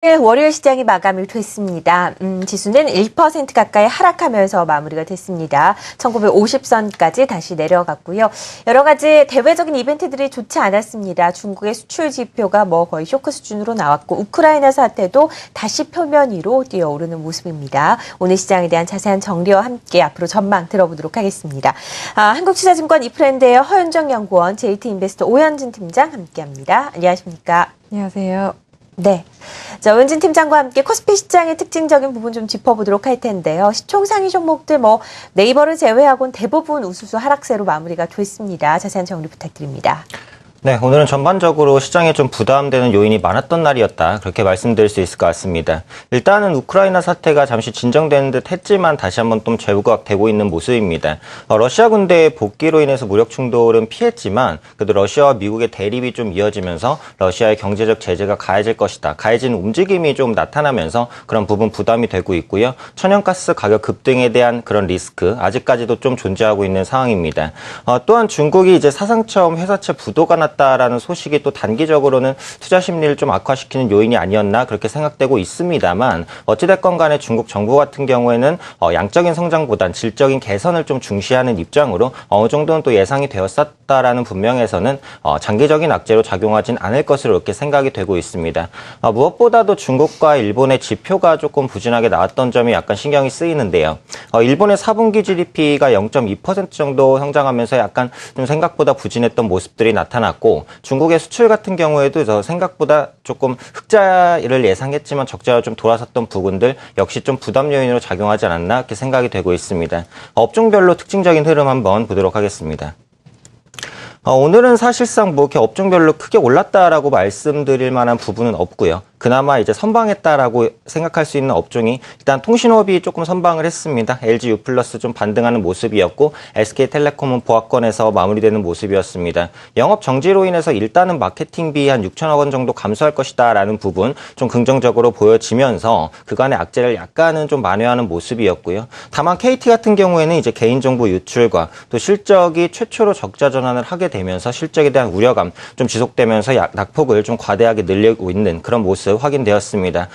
월요일 시장이 마감이 됐습니다. 지수는 1% 가까이 하락하면서 마무리가 됐습니다. 1950선까지 다시 내려갔고요. 여러 가지 대외적인 이벤트들이 좋지 않았습니다. 중국의 수출 지표가 거의 쇼크 수준으로 나왔고 우크라이나 사태도 다시 표면 위로 뛰어오르는 모습입니다. 오늘 시장에 대한 자세한 정리와 함께 앞으로 전망 들어보도록 하겠습니다. 한국투자증권 이프랜드의 허윤정 연구원, JT인베스트 오현진 팀장 함께합니다. 안녕하십니까? 안녕하세요. 네. 자, 오현진 팀장과 함께 코스피 시장의 특징적인 부분 좀 짚어보도록 할 텐데요. 시총 상위 종목들 네이버를 제외하고는 대부분 우수수 하락세로 마무리가 됐습니다. 자세한 정리 부탁드립니다. 네, 오늘은 전반적으로 시장에 좀 부담되는 요인이 많았던 날이었다. 그렇게 말씀드릴 수 있을 것 같습니다. 일단은 우크라이나 사태가 잠시 진정되는 듯 했지만 다시 한번 좀 재부각되고 있는 모습입니다. 러시아 군대의 복귀로 인해서 무력 충돌은 피했지만 그래도 러시아와 미국의 대립이 좀 이어지면서 러시아의 경제적 제재가 가해질 것이다. 가해진 움직임이 좀 나타나면서 그런 부분 부담이 되고 있고요. 천연가스 가격 급등에 대한 그런 리스크 아직까지도 좀 존재하고 있는 상황입니다. 또한 중국이 이제 사상 처음 회사채 부도가 다라는 소식이 또 단기적으로는 투자 심리를 좀 악화시키는 요인이 아니었나 그렇게 생각되고 있습니다만 어찌됐건 간에 중국 정부 같은 경우에는 양적인 성장보단 질적인 개선을 좀 중시하는 입장으로 어느 정도는 또 예상이 되었었다라는 분명에서는 장기적인 악재로 작용하진 않을 것으로 이렇게 생각이 되고 있습니다. 무엇보다도 중국과 일본의 지표가 조금 부진하게 나왔던 점이 약간 신경이 쓰이는데요. 일본의 4분기 GDP가 0.2% 정도 성장하면서 약간 좀 생각보다 부진했던 모습들이 나타났고 중국의 수출 같은 경우에도 생각보다 조금 흑자를 예상했지만 적자로 좀 돌아섰던 부분들 역시 좀 부담 요인으로 작용하지 않았나 이렇게 생각이 되고 있습니다. 업종별로 특징적인 흐름 한번 보도록 하겠습니다. 오늘은 사실상 이렇게 업종별로 크게 올랐다라고 말씀드릴 만한 부분은 없고요. 그나마 이제 선방했다라고 생각할 수 있는 업종이 일단 통신업이 조금 선방을 했습니다. LG U+ 좀 반등하는 모습이었고 SK텔레콤은 보합권에서 마무리되는 모습이었습니다. 영업 정지로 인해서 일단은 마케팅비 한 6천억 원 정도 감소할 것이다라는 부분 좀 긍정적으로 보여지면서 그간의 악재를 약간은 좀 만회하는 모습이었고요. 다만 KT 같은 경우에는 이제 개인정보 유출과 또 실적이 최초로 적자 전환을 하게 되면서 실적에 대한 우려감 좀 지속되면서 낙폭을 좀 과대하게 늘리고 있는 그런 모습 확인되었습니다.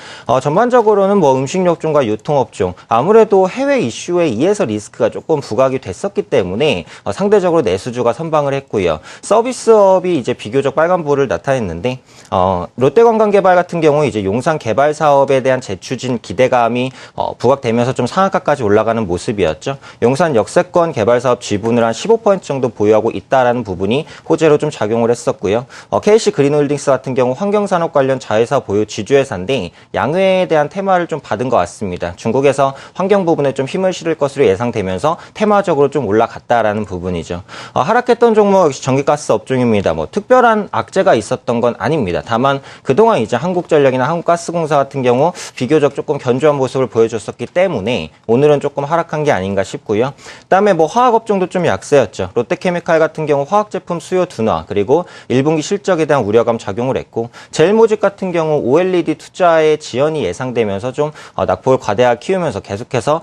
전반적으로는 음식료업종과 유통업종 아무래도 해외 이슈에 의해서 리스크가 조금 부각이 됐었기 때문에 상대적으로 내수주가 선방을 했고요. 서비스업이 이제 비교적 빨간불을 나타냈는데 롯데관광개발 같은 경우 이제 용산 개발 사업에 대한 재추진 기대감이 부각되면서 좀 상한가까지 올라가는 모습이었죠. 용산 역세권 개발 사업 지분을 한 15% 정도 보유하고 있다라는 부분이 호재로 좀 작용을 했었고요. KC 그린홀딩스 같은 경우 환경산업 관련 자회사 보유 지주회사인데 양회에 대한 테마를 좀 받은 것 같습니다. 중국에서 환경 부분에 좀 힘을 실을 것으로 예상되면서 테마적으로 좀 올라갔다라는 부분이죠. 하락했던 종목 역시 전기가스 업종입니다. 특별한 악재가 있었던 건 아닙니다. 다만 그동안 이제 한국전력이나 한국가스공사 같은 경우 비교적 조금 견조한 모습을 보여줬었기 때문에 오늘은 조금 하락한 게 아닌가 싶고요. 그다음에 화학업종도 좀 약세였죠. 롯데케미칼 같은 경우 화학제품 수요 둔화 그리고 1분기 실적에 대한 우려감 작용을 했고 제일모직 같은 경우 OLED 투자의 지연이 예상되면서 좀 낙폭을 과대하게 키우면서 계속해서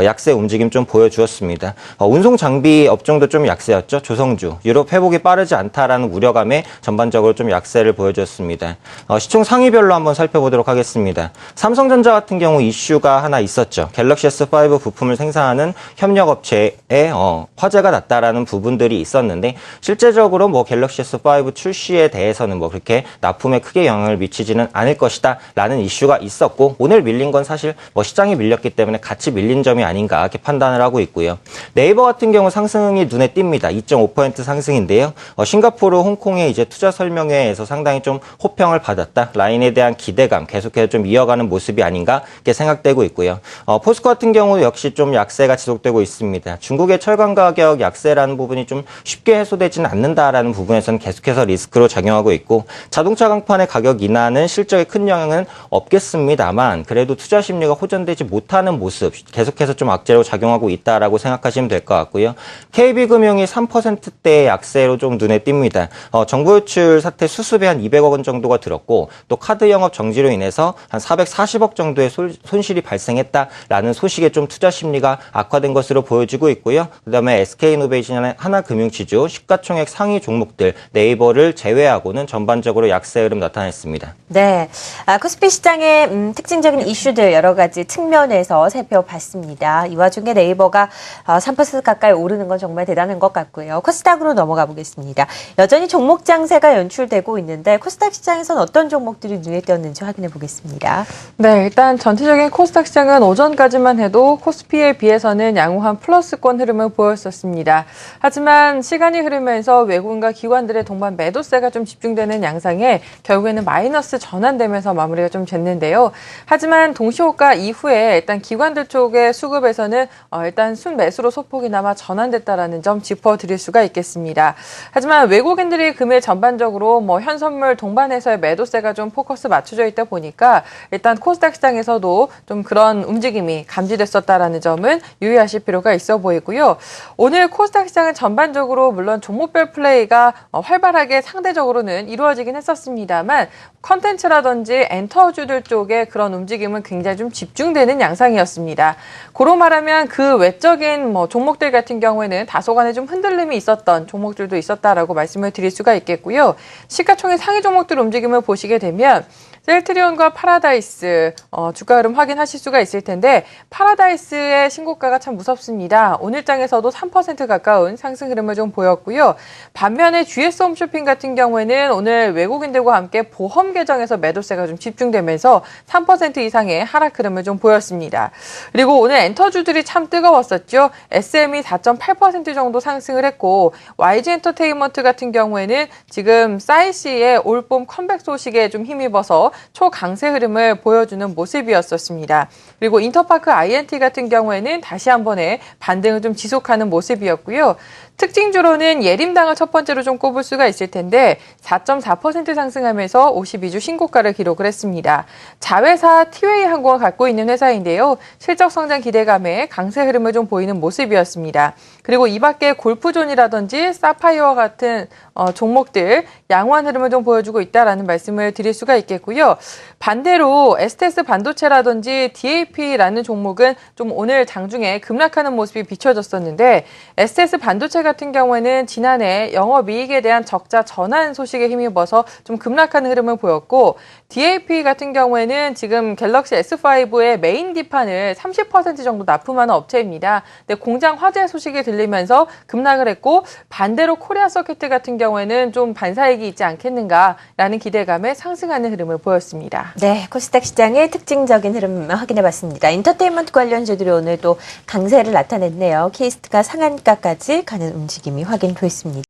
약세 움직임 좀 보여주었습니다. 운송 장비 업종도 좀 약세였죠. 조성주, 유럽 회복이 빠르지 않다라는 우려감에 전반적으로 좀 약세를 보여줬습니다. 시총 상위별로 한번 살펴보도록 하겠습니다. 삼성전자 같은 경우 이슈가 하나 있었죠. 갤럭시 S5 부품을 생산하는 협력업체에 화재가 났다라는 부분들이 있었는데 실제적으로 갤럭시 S5 출시에 대해서는 그렇게 납품에 크게 영향을 미치지는 않을 것이다 라는 이슈가 있었고 오늘 밀린 건 사실 시장이 밀렸기 때문에 같이 밀린 점이 아닌가 이렇게 판단을 하고 있고요. 네이버 같은 경우 상승이 눈에 띕니다. 2.5% 상승인데요. 싱가포르, 홍콩의 이제 투자 설명회에서 상당히 좀 호평을 받았다. 라인에 대한 기대감 계속해서 좀 이어가는 모습이 아닌가 이렇게 생각되고 있고요. 포스코 같은 경우 역시 좀 약세가 지속되고 있습니다. 중국의 철강 가격 약세라는 부분이 좀 쉽게 해소되지는 않는다라는 부분에서는 계속해서 리스크로 작용하고 있고 자동차 강판의 가격 인하는 실적에 큰 영향은 없겠습니다만 그래도 투자 심리가 호전되지 못하는 모습 계속해서 좀 악재로 작용하고 있다라고 생각하시면 될 것 같고요. KB금융이 3%대의 약세로 좀 눈에 띕니다. 정부 유출 사태 수습에 한 200억 원 정도가 들었고 또 카드 영업 정지로 인해서 한 440억 정도의 손실이 발생했다라는 소식에 좀 투자 심리가 악화된 것으로 보여지고 있고요. 그다음에 SK이노베이션의 하나금융지주 시가총액 상위 종목들 네이버를 제외하고는 전반적으로 약세 흐름 나타냈습니다. 네. 네. 코스피 시장의 특징적인 이슈들 여러 가지 측면에서 살펴봤습니다. 이 와중에 네이버가 3% 가까이 오르는 건 정말 대단한 것 같고요. 코스닥으로 넘어가 보겠습니다. 여전히 종목 장세가 연출되고 있는데 코스닥 시장에서는 어떤 종목들이 눈에 띄었는지 확인해 보겠습니다. 네, 일단 전체적인 코스닥 시장은 오전까지만 해도 코스피에 비해서는 양호한 플러스권 흐름을 보였었습니다. 하지만 시간이 흐르면서 외국인과 기관들의 동반 매도세가 좀 집중되는 양상에 결국에는 마이너스 전환되면서 마무리가 좀 됐는데요. 하지만 동시호가 이후에 일단 기관들 쪽의 수급에서는 일단 순매수로 소폭이나마 전환됐다라는 점 짚어드릴 수가 있겠습니다. 하지만 외국인들이 금일 전반적으로 현선물 동반해서의 매도세가 좀 포커스 맞춰져 있다 보니까 일단 코스닥 시장에서도 좀 그런 움직임이 감지됐었다라는 점은 유의하실 필요가 있어 보이고요. 오늘 코스닥 시장은 전반적으로 물론 종목별 플레이가 활발하게 상대적으로는 이루어지긴 했었습니다만 컨텐츠라든지 엔터주들 쪽에 그런 움직임은 굉장히 좀 집중되는 양상이었습니다. 고로 말하면 그 외적인 종목들 같은 경우에는 다소간에 좀 흔들림이 있었던 종목들도 있었다라고 말씀을 드릴 수가 있겠고요. 시가총액 상위 종목들 움직임을 보시게 되면 셀트리온과 파라다이스 주가 흐름 확인하실 수가 있을 텐데 파라다이스의 신고가가 참 무섭습니다. 오늘 장에서도 3% 가까운 상승 흐름을 좀 보였고요. 반면에 GS 홈쇼핑 같은 경우에는 오늘 외국인들과 함께 보험 계정에서 매도세가 좀 집중되면서 3% 이상의 하락 흐름을 좀 보였습니다. 그리고 오늘 엔터주들이 참 뜨거웠었죠. SM이 4.8% 정도 상승을 했고 YG 엔터테인먼트 같은 경우에는 지금 싸이씨의 올봄 컴백 소식에 좀 힘입어서 초강세 흐름을 보여주는 모습이었었습니다. 그리고 인터파크 INT 같은 경우에는 다시 한 번의 반등을 좀 지속하는 모습이었고요. 특징주로는 예림당을 첫 번째로 좀 꼽을 수가 있을 텐데 4.4% 상승하면서 52주 신고가를 기록을 했습니다. 자회사 티웨이 항공을 갖고 있는 회사인데요. 실적 성장 기대감에 강세 흐름을 좀 보이는 모습이었습니다. 그리고 이 밖에 골프존이라든지 사파이어와 같은 종목들 양호한 흐름을 좀 보여주고 있다라는 말씀을 드릴 수가 있겠고요. 반대로 STS 반도체라든지 DAP라는 종목은 좀 오늘 장중에 급락하는 모습이 비춰졌었는데 STS 반도체 같은 경우에는 지난해 영업이익에 대한 적자 전환 소식에 힘입어서 좀 급락하는 흐름을 보였고 DAP 같은 경우에는 지금 갤럭시 S5의 메인 기판을 30% 정도 납품하는 업체입니다. 근데 공장 화재 소식이 들리면서 급락을 했고 반대로 코리아 서킷 같은 경우에는 좀 반사이익이 있지 않겠는가라는 기대감에 상승하는 흐름을 보였습니다. 네, 코스닥 시장의 특징적인 흐름 확인해봤습니다. 엔터테인먼트 관련주들이 오늘 또 강세를 나타냈네요. 케이스트가 상한가까지 가는 움직임이 확인됐습니다.